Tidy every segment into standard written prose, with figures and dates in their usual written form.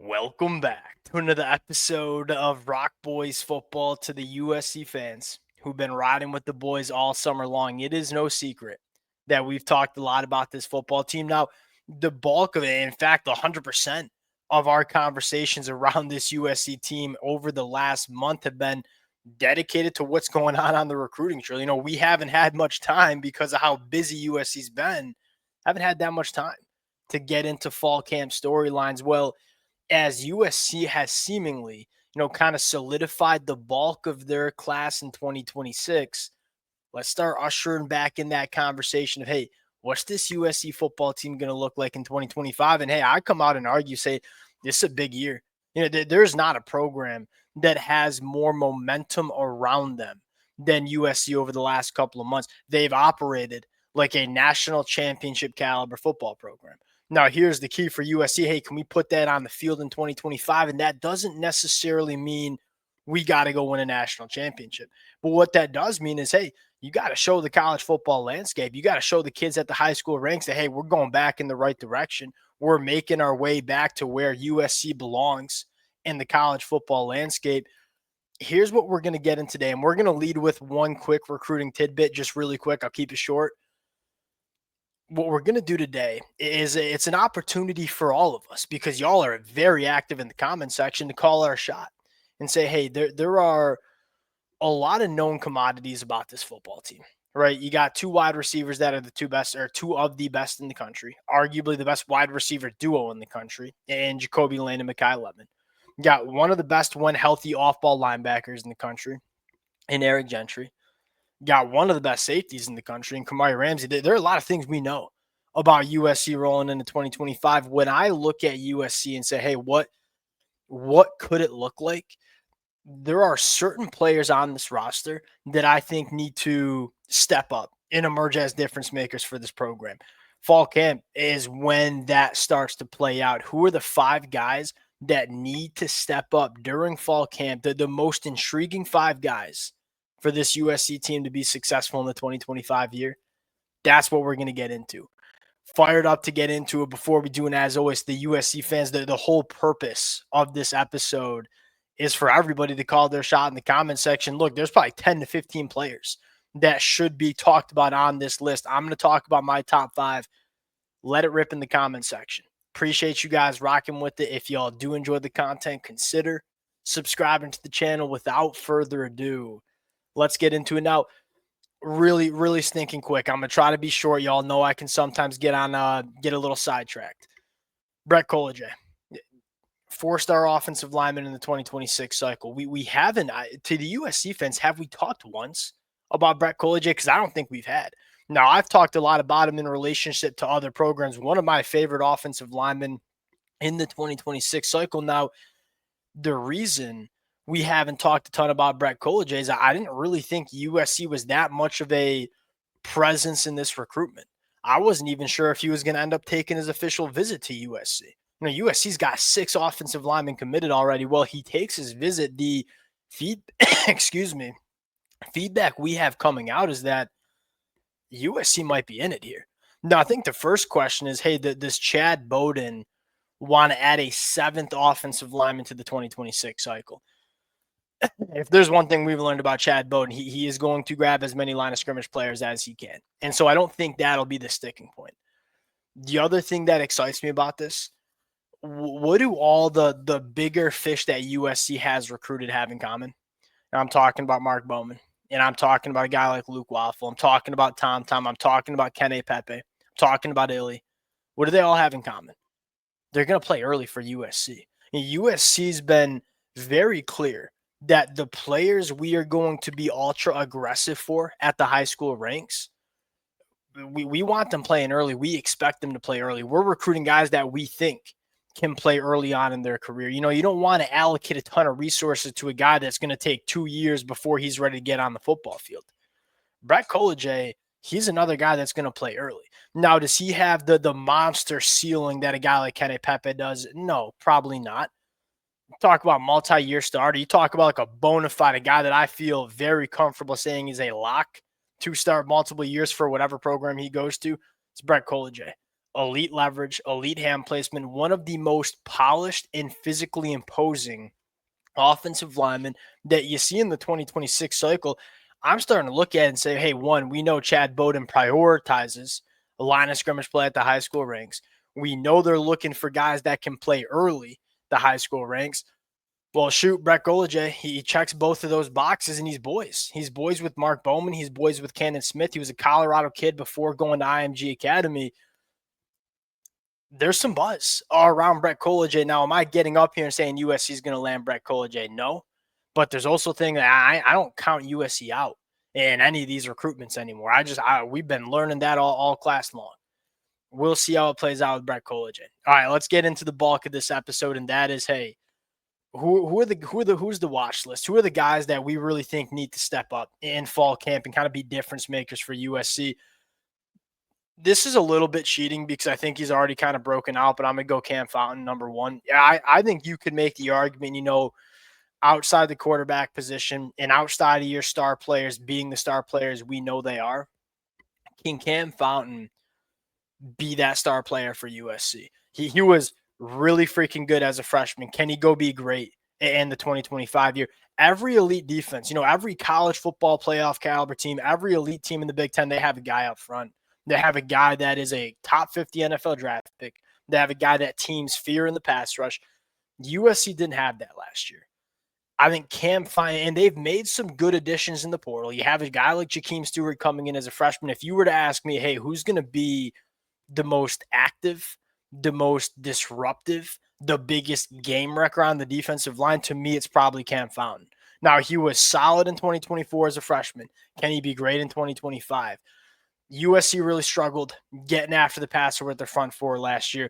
Welcome back to another episode of Rock Boys Football to the USC fans who've been riding with the boys all summer long. It is no secret that we've talked a lot about this football team. Now, the bulk of it, in fact, 100% of our conversations around this USC team over the last month have been dedicated to what's going on the recruiting trail. We haven't had much time because of how busy USC's been. Haven't had that much time to get into fall camp storylines. Well, as USC has seemingly, kind of solidified the bulk of their class in 2026, let's start ushering back in that conversation of, hey, what's this USC football team going to look like in 2025? And hey, I come out and argue, say, this is a big year. There's not a program that has more momentum around them than USC over the last couple of months. They've operated like a national championship caliber football program. Now, here's the key for USC. Hey, can we put that on the field in 2025? And that doesn't necessarily mean we got to go win a national championship. But what that does mean is, hey, you got to show the college football landscape. You got to show the kids at the high school ranks that, hey, we're going back in the right direction. We're making our way back to where USC belongs in the college football landscape. Here's what we're going to get in today. And we're going to lead with one quick recruiting tidbit, just really quick. I'll keep it short. What we're going to do today is it's an opportunity for all of us, because y'all are very active in the comment section, to call our shot and say, hey, there are a lot of known commodities about this football team, right? You got two wide receivers that are the two best, or two of the best in the country, arguably the best wide receiver duo in the country, and Jacoby Lane and Mekhi Lemon. You got one of the best when healthy off-ball linebackers in the country in Eric Gentry. Got one of the best safeties in the country in Kamari Ramsey. There are a lot of things we know about USC rolling into 2025. When I look at USC and say, hey, what could it look like? There are certain players on this roster that I think need to step up and emerge as difference makers for this program. Fall camp is when that starts to play out. Who are the 5 guys that need to step up during fall camp? The most intriguing 5 guys for this USC team to be successful in the 2025 year. That's what we're going to get into. Fired up to get into it. Before we do, and as always, the USC fans, the whole purpose of this episode is for everybody to call their shot in the comment section. Look, there's probably 10 to 15 players that should be talked about on this list. I'm going to talk about my top 5. Let it rip in the comment section. Appreciate you guys rocking with it. If y'all do enjoy the content, consider subscribing to the channel. Without further ado, let's get into it now. Really, really stinking quick. I'm going to try to be short. Y'all know I can sometimes get a little sidetracked. Brett Koolage, 4-star offensive lineman in the 2026 cycle. We haven't, to the USC fans, have we talked once about Brett Koolage? Because I don't think we've had. Now, I've talked a lot about him in relationship to other programs. One of my favorite offensive linemen in the 2026 cycle. Now, the reason we haven't talked a ton about Brett Koolage is I didn't really think USC was that much of a presence in this recruitment. I wasn't even sure if he was going to end up taking his official visit to USC. USC's got 6 offensive linemen committed already. Well, he takes his visit. The feedback we have coming out is that USC might be in it here. Now, I think the first question is, hey, does Chad Bowden want to add a 7th offensive lineman to the 2026 cycle? If there's one thing we've learned about Chad Bowden, he is going to grab as many line of scrimmage players as he can. And so I don't think that'll be the sticking point. The other thing that excites me about this, what do all the bigger fish that USC has recruited have in common? And I'm talking about Mark Bowman, and I'm talking about a guy like Luke Waffle. I'm talking about Tom. I'm talking about Kenny Pepe. I'm talking about Illy. What do they all have in common? They're going to play early for USC. And USC's been very clear that the players we are going to be ultra aggressive for at the high school ranks, we want them playing early. We expect them to play early. We're recruiting guys that we think can play early on in their career. You don't want to allocate a ton of resources to a guy that's going to take 2 years before he's ready to get on the football field. Brett Koolage, he's another guy that's going to play early. Now, does he have the monster ceiling that a guy like Kenny Pepe does? No, probably not. Talk about multi-year starter. You talk about like a bona fide guy that I feel very comfortable saying is a lock to start multiple years for whatever program he goes to. It's Brett Koolage. elite leverage, elite hand placement, one of the most polished and physically imposing offensive linemen that you see in the 2026 cycle. I'm starting to look at it and say, hey, one, we know Chad Bowden prioritizes a line of scrimmage play at the high school ranks. We know they're looking for guys that can play early, the high school ranks. Well, shoot, Brett Koolage, he checks both of those boxes, and he's boys. He's boys with Mark Bowman. He's boys with Cannon Smith. He was a Colorado kid before going to IMG Academy. There's some buzz all around Brett Koolage. Now, am I getting up here and saying USC is going to land Brett Koolage? No. But there's also a thing that I don't count USC out in any of these recruitments anymore. We've been learning that all class long. We'll see how it plays out with Brett Koolage. All right, let's get into the bulk of this episode, and that is, hey, who's the watch list? Who are the guys that we really think need to step up in fall camp and kind of be difference makers for USC? This is a little bit cheating because I think he's already kind of broken out, but I'm going to go Cam Fountain, number one. Yeah, I think you could make the argument, outside the quarterback position and outside of your star players being the star players we know they are, can Cam Fountain be that star player for USC? He was really freaking good as a freshman. Can he go be great in the 2025 year? Every elite defense, every college football playoff caliber team, every elite team in the Big Ten, they have a guy up front. They have a guy that is a top 50 NFL draft pick. They have a guy that teams fear in the pass rush. USC didn't have that last year. I think Cam Fountain, and they've made some good additions in the portal. You have a guy like Jakeem Stewart coming in as a freshman. If you were to ask me, hey, who's going to be the most active, the most disruptive, the biggest game wrecker on the defensive line, to me, it's probably Cam Fountain. Now, he was solid in 2024 as a freshman. Can he be great in 2025? USC really struggled getting after the passer with their front four last year.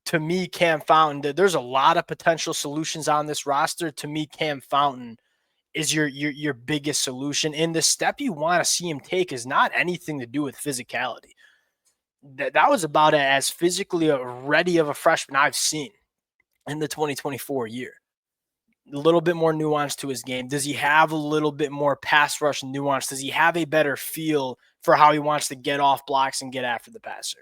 To me, Cam Fountain, there's a lot of potential solutions on this roster. To me, Cam Fountain is your biggest solution. And the step you want to see him take is not anything to do with physicality. That was about as physically ready of a freshman I've seen in the 2024 year. A little bit more nuance to his game. Does he have a little bit more pass rush nuance? Does he have a better feel for how he wants to get off blocks and get after the passer?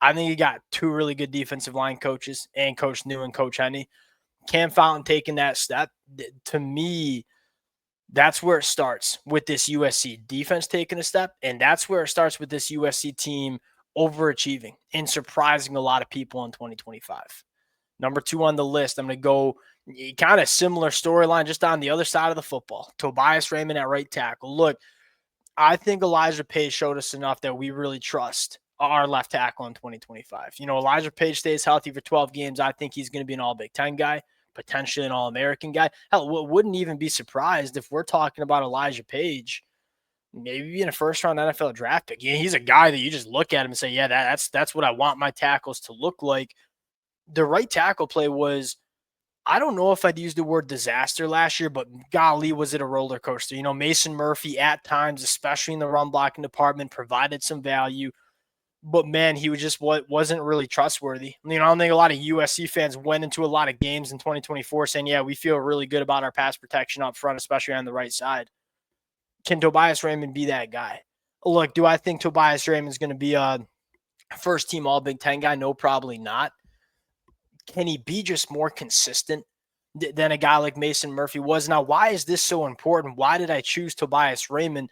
I think he got two really good defensive line coaches, and Coach New and Coach Henney. Cam Fountain taking that step, to me, that's where it starts with this USC defense taking a step, and that's where it starts with this USC team overachieving and surprising a lot of people in 2025. Number two on the list, I'm going to go kind of similar storyline just on the other side of the football. Tobias Raymond at right tackle. Look, I think Elijah Page showed us enough that we really trust our left tackle in 2025. Elijah Page stays healthy for 12 games. I think he's going to be an all-Big Ten guy, potentially an All-American guy. Hell, wouldn't even be surprised if we're talking about Elijah Page maybe being a first-round NFL draft pick. He's a guy that you just look at him and say, yeah, that's what I want my tackles to look like. The right tackle play was, I don't know if I'd use the word disaster last year, but golly, was it a roller coaster. Mason Murphy at times, especially in the run blocking department, provided some value. But, man, he wasn't really trustworthy. I don't think a lot of USC fans went into a lot of games in 2024 saying, yeah, we feel really good about our pass protection up front, especially on the right side. Can Tobias Raymond be that guy? Look, do I think Tobias Raymond's going to be a first-team All-Big Ten guy? No, probably not. Can he be just more consistent than a guy like Mason Murphy was? Now, why is this so important? Why did I choose Tobias Raymond?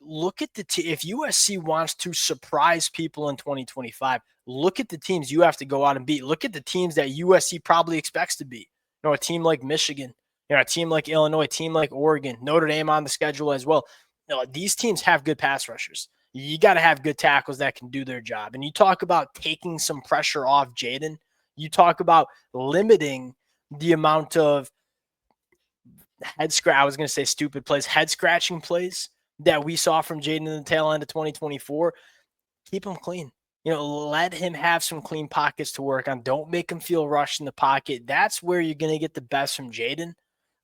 Look at if USC wants to surprise people in 2025, look at the teams you have to go out and beat. Look at the teams that USC probably expects to beat. A team like Michigan, a team like Illinois, a team like Oregon, Notre Dame on the schedule as well. These teams have good pass rushers. You got to have good tackles that can do their job. And you talk about taking some pressure off Jaden. You talk about limiting the amount of head scratching plays that we saw from Jaden in the tail end of 2024. Keep him clean. Let him have some clean pockets to work on. Don't make him feel rushed in the pocket. That's where you're going to get the best from Jaden.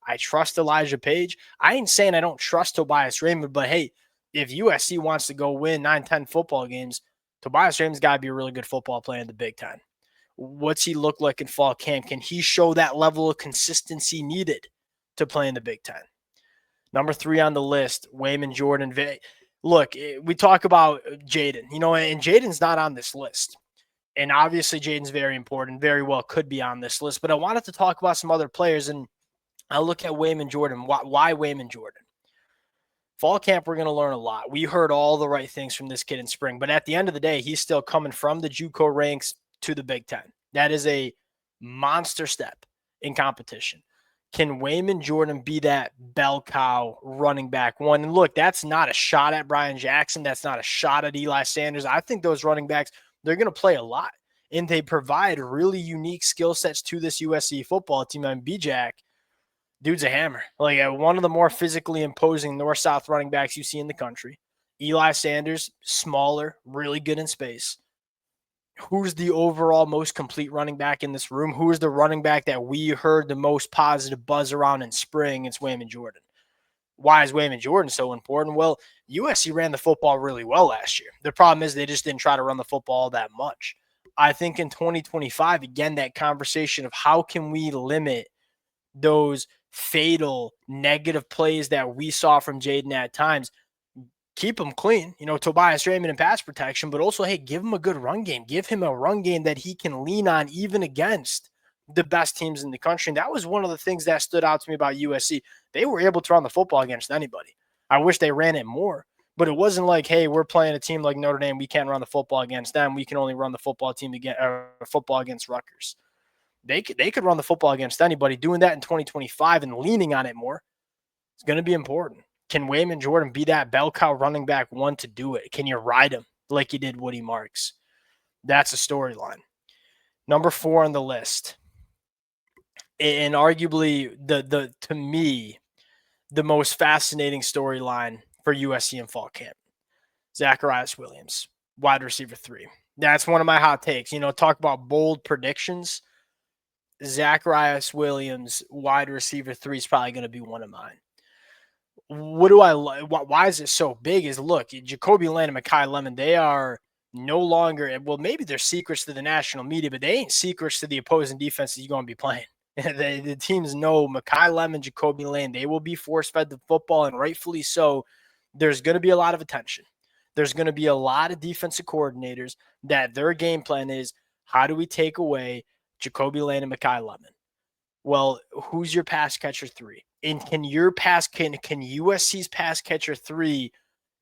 I trust Elijah Page. I ain't saying I don't trust Tobias Raymond, but hey, if USC wants to go win 9-10 football games, Tobias Raymond's got to be a really good football player in the Big Ten. What's he look like in fall camp? Can he show that level of consistency needed to play in the Big Ten? Number 3 on the list, Wayman Jordan. Look, we talk about Jaden, and Jaden's not on this list. And obviously, Jaden's very important, very well could be on this list. But I wanted to talk about some other players, and I look at Wayman Jordan. Why Wayman Jordan? Fall camp, we're going to learn a lot. We heard all the right things from this kid in spring, but at the end of the day, he's still coming from the JUCO ranks to the Big Ten. That is a monster step in competition. Can Wayman Jordan be that bell cow running back one? And look, that's not a shot at Brian Jackson. That's not a shot at Eli Sanders. I think those running backs, they're going to play a lot, and they provide really unique skill sets to this USC football team. And B-Jack, dude's a hammer. Like one of the more physically imposing north-south running backs you see in the country. Eli Sanders, smaller, really good in space. Who's the overall most complete running back in this room? Who is the running back that we heard the most positive buzz around in spring? It's Wayman Jordan. Why is Wayman Jordan so important? Well, USC ran the football really well last year. The problem is they just didn't try to run the football that much. I think in 2025, again, that conversation of how can we limit those fatal negative plays that we saw from Jaden at times, keep him clean, Tobias Raymond in pass protection, but also, hey, give him a good run game. Give him a run game that he can lean on even against the best teams in the country. And that was one of the things that stood out to me about USC. They were able to run the football against anybody. I wish they ran it more, but it wasn't like, hey, we're playing a team like Notre Dame. We can't run the football against them. We can only run the football against Rutgers. They could run the football against anybody. Doing that in 2025 and leaning on it more is going to be important. Can Wayman Jordan be that bell cow running back one to do it? Can you ride him like you did Woody Marks? That's a storyline. Number 4 on the list, and arguably to me, the most fascinating storyline for USC in fall camp, Zacharias Williams, wide receiver 3. That's one of my hot takes. Talk about bold predictions. Zacharias Williams, wide receiver 3, is probably going to be one of mine. What do I like? Why is it so big? Is look, Jacoby Lane and Mekhi Lemon, they are no longer, well, maybe they're secrets to the national media, but they ain't secrets to the opposing defenses you're going to be playing. The teams know Mekhi Lemon, Jacoby Lane, they will be force-fed the football, and rightfully so. There's going to be a lot of attention. There's going to be a lot of defensive coordinators that their game plan is, how do we take away Jacoby Lane and Mekhi Lemon? Well, who's your pass catcher 3? And can USC's pass catcher 3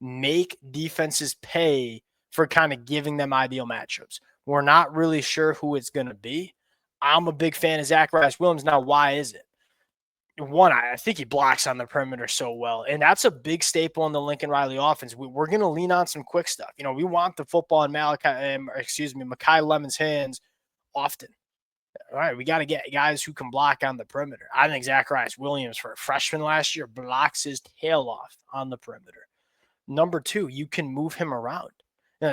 make defenses pay for kind of giving them ideal matchups? We're not really sure who it's going to be. I'm a big fan of Zacharias Williams. Now, why is it? One, I think he blocks on the perimeter so well, and that's a big staple in the Lincoln Riley offense. We're going to lean on some quick stuff. We want the football in Mekhi Lemon's hands often. All right, we got to get guys who can block on the perimeter. I think Zacharias Williams, for a freshman last year, blocks his tail off on the perimeter. Number 2, you can move him around.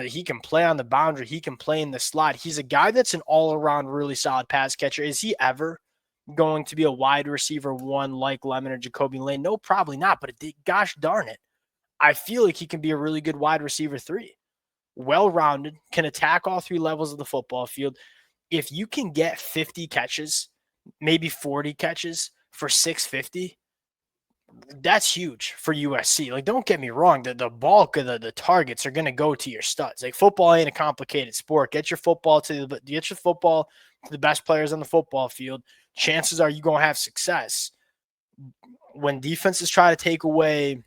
He can play on the boundary. He can play in the slot. He's a guy that's an all-around really solid pass catcher. Is he ever going to be a wide receiver 1 like Lemon or Jacoby Lane? No, probably not, but gosh darn it, I feel like he can be a really good wide receiver 3. Well-rounded, can attack all 3 levels of the football field. If you can get 50 catches, maybe 40 catches for 650, that's huge for USC. Like, don't get me wrong, the bulk of the targets are going to go to your studs. Like, football ain't a complicated sport. Get your football to the best players on the football field. Chances are you're going to have success. When defenses try to take away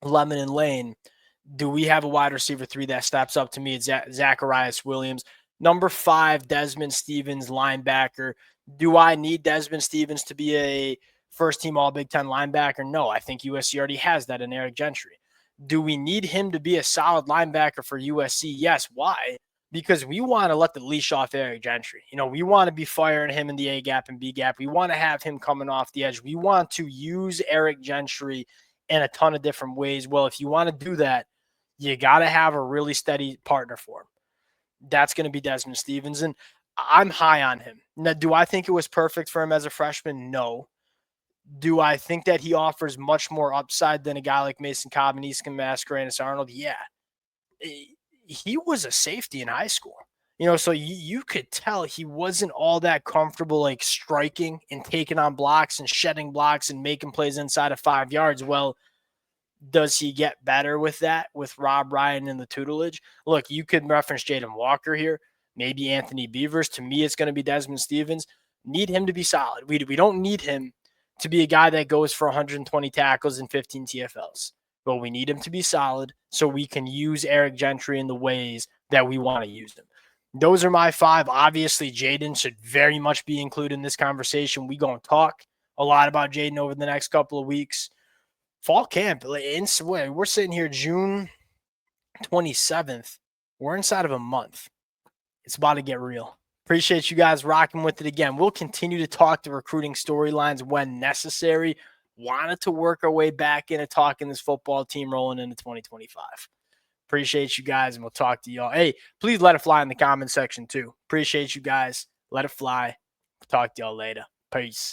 Lemon and Lane, do we have a wide receiver 3 that steps up? To me, it's Zacharias Williams. Number 5, Desmond Stevens, linebacker. Do I need Desmond Stevens to be a first-team All-Big Ten linebacker? No, I think USC already has that in Eric Gentry. Do we need him to be a solid linebacker for USC? Yes. Why? Because we want to let the leash off Eric Gentry. We want to be firing him in the A-gap and B-gap. We want to have him coming off the edge. We want to use Eric Gentry in a ton of different ways. Well, if you want to do that, you got to have a really steady partner for him. That's going to be Desmond Stevens, and I'm high on him. Now, do I think it was perfect for him as a freshman? No. Do I think that he offers much more upside than a guy like Mason Cobb and Easton Mascarenas Arnold? Yeah. He was a safety in high school. So you could tell he wasn't all that comfortable, like, striking and taking on blocks and shedding blocks and making plays inside of 5 yards. Well, does he get better with that, with Rob Ryan and the tutelage? Look, you could reference Jaden Walker here. maybe Anthony Beavers. To me, it's going to be Desmond Stevens. Need him to be solid. We don't need him to be a guy that goes for 120 tackles and 15 TFLs. But we need him to be solid so we can use Eric Gentry in the ways that we want to use him. Those are my 5. Obviously, Jaden should very much be included in this conversation. We're going to talk a lot about Jaden over the next couple of weeks. Fall camp, we're sitting here June 27th. We're inside of a month. It's about to get real. Appreciate you guys rocking with it again. We'll continue to talk the recruiting storylines when necessary. Wanted to work our way back into talking this football team rolling into 2025. Appreciate you guys, and we'll talk to y'all. Hey, please let it fly in the comment section too. Appreciate you guys. Let it fly. Talk to y'all later. Peace.